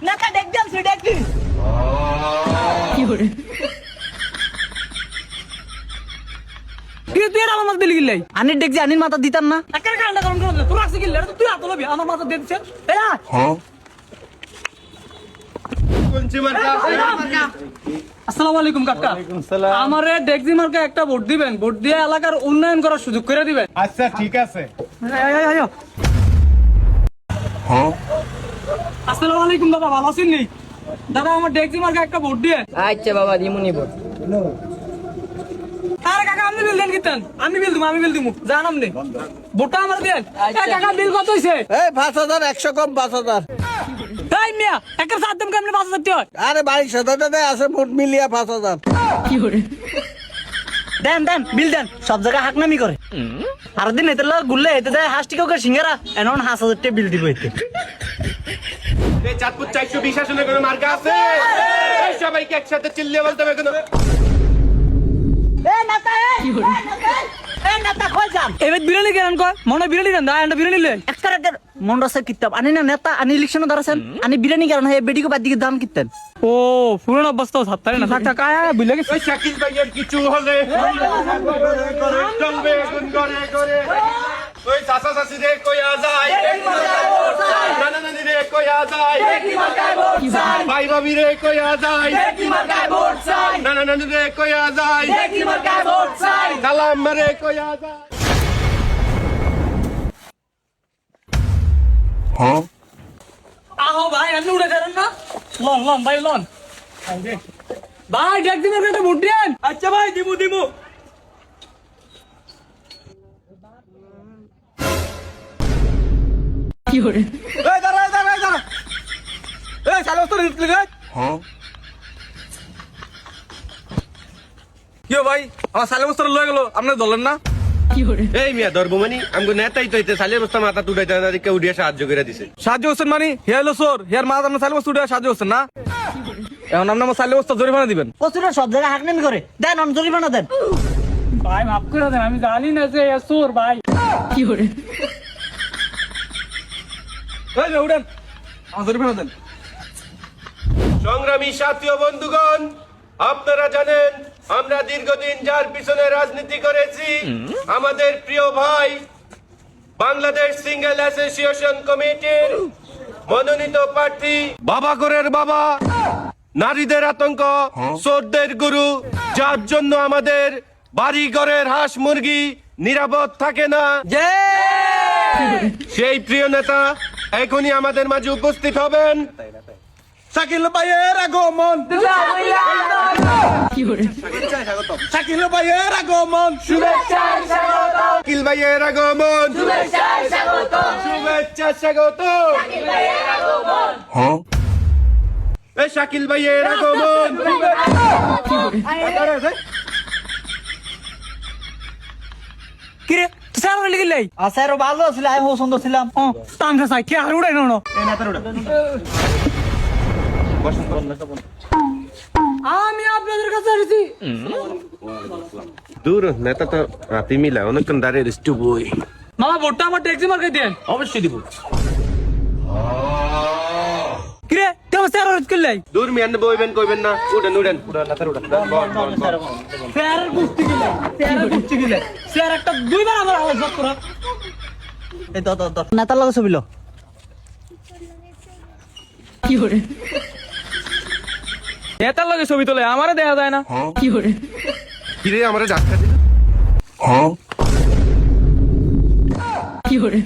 নেতা দেখবেন সে দেখবি কি করে তুই আমার মাথা দিলি গিল্লাই আনির দেখছি আনির মাথা দিতাম না একার কারণটা কারণ তোর রাখছি গিল্লাই তুই হাত লবি আমার মাথা দিয়ে দিচ্ছে আসসালামু আলাইকুম কাকা আমারে ডেক্সি মার্কে একটা ভোট দিবেন ভোট দিয়ে এলাকার উন্নয়ন করার সুযোগ করে দিবেন আচ্ছা ঠিক আছে আসসালামু আলাইকুম দাদা ভালো আছেন নি দাদা আমার ডেক্সি মার্কে একটা ভোট দিয়ে আচ্ছা বাবা দিমুনি ভোট আরে কাকা আপনি বিল দেন কিতেন আমি বিল দিমু জানাম নে ভোটটা আমার দেন কাকা বিল কত হইছে এই 5000 100 কম 5000 এই মিয়া একের সাথে কেমনে 5000 টাকা আরে বাড়ি সাথে আছে ভোট মিলিয়া 5000 কি করে দেন বিল দেন সব জায়গায় হাকনামি করে আর দিন এতে লোক গুললে এতে দেয় হাসটিকে ওকে সিঙ্গারা এখন 5000 টাকা বিল দিব এতে এই চাঁদপুর 420 আসনে কোনো মার্কা আছে এই সবাইকে একসাথে চিল্লিয়ে বলতে হবে কোনো এবার বিরিয়ানি কেন কয় মনে বিরিয়ানি কেন দা বিরিয়ানি লে একটা মন রাসের কিতাব আনি না নেতা আনি ইলেকশনে দাঁড়াছেন আনি বিরিয়ানি কেন হে বেডিকে বাদ দিকে দাম কিতেন ও পুরনো অবস্থা ছাত্তারে না থাক থাক আয় বুঝলে গেছে ওই শাকিল ভাইয়ের কিছু হলে চলবে গুন করে ওই চাচা চাচি রে কইয়া যায় নানা নানি রে কইয়া যায় ভাই ভাবি রে কইয়া যায় নানা নানি রে কইয়া যায় কালাম রে কইয়া যায় আহো ভাই আপনি উড়ে যাবেন না লন ভাই লন ভাই একদিনের একটা ভোট দেন আচ্ছা ভাই দিমু কি করে এই দাঁড়া এই চালু তো রিস্ক লিখে কিও ভাই আমার সালে বস্তা লয়ে গেল আপনি ধরলেন না কি করে এই মিয়া ধর্মমানি আমগো নেতাই তো হইতে সালে বস্তা মাথা টুটাইতে না কেউ উড়িয়ে সাহায্য করে দিছে সাহায্য হচ্ছেন মানে হে হলো সোর হেয়ার মাথা আপনার সালে বস্তা উড়িয়ে সাহায্য হচ্ছেন না এখন আপনি আমার সালে বস্তা জরিমানা দিবেন কচুরা সব জায়গায় হাকনামি করে দেন জরিমানা দেন ভাই মাফ করে দেন আমি জানি না যে সোর ভাই কি করে এই যে উড়েন আমার জরিমানা দেন সংগ্রামী সাথী ও বন্ধুগণ আপনারা জানেন আমরা দীর্ঘদিন যার পিছনে রাজনীতি করেছি আমাদের প্রিয় ভাই বাংলাদেশ সিঙ্গেল অ্যাসোসিয়েশন কমিটির মনোনীত প্রার্থী বাবা গোরের বাবা নারীদের আতঙ্ক চোরদের গুরু যার জন্য আমাদের বাড়ি ঘরের হাঁস মুরগি নিরাপদ থাকে না সেই প্রিয় নেতা এখনই আমাদের মাঝে উপস্থিত হবেন শাকিল ভাইয়ের আগমন কি করে শাকিল ভাইয়ের আগমন শাকিল ভাইয়ের আগমন শুভেচ্ছা স্বাগত এই শাকিল ভাইয়ের আগমন কি রে স্যার লিখে লাই স্যার ভালো ছিল আমি পছন্দ ছিলাম তামসা সাই কি আর উড়াই না আমি আপনাদের কাছে আসছি দূর নেতা তো রাতে মিলা অনেকক্ষণ দাঁড়িয়ে রেস্টু বই মামা ভোটটা আমার ট্যাক্সি মার্কে দেন অবশ্যই দিব কি রে কেমন স্যার রোজ করলাই দূর মিয়ান বইবেন কইবেন না উড়েন নেতার উড়েন স্যার গুষ্টি গিলে স্যার একটা দুইবার আমার আওয়াজ করা এই তো নেতার লগে ছবি লো কি করে নেতার লগে ছবি তোলে আমারে দেখা যায় না কি করে কিরে আমারে ডাক্তার দিল কি করে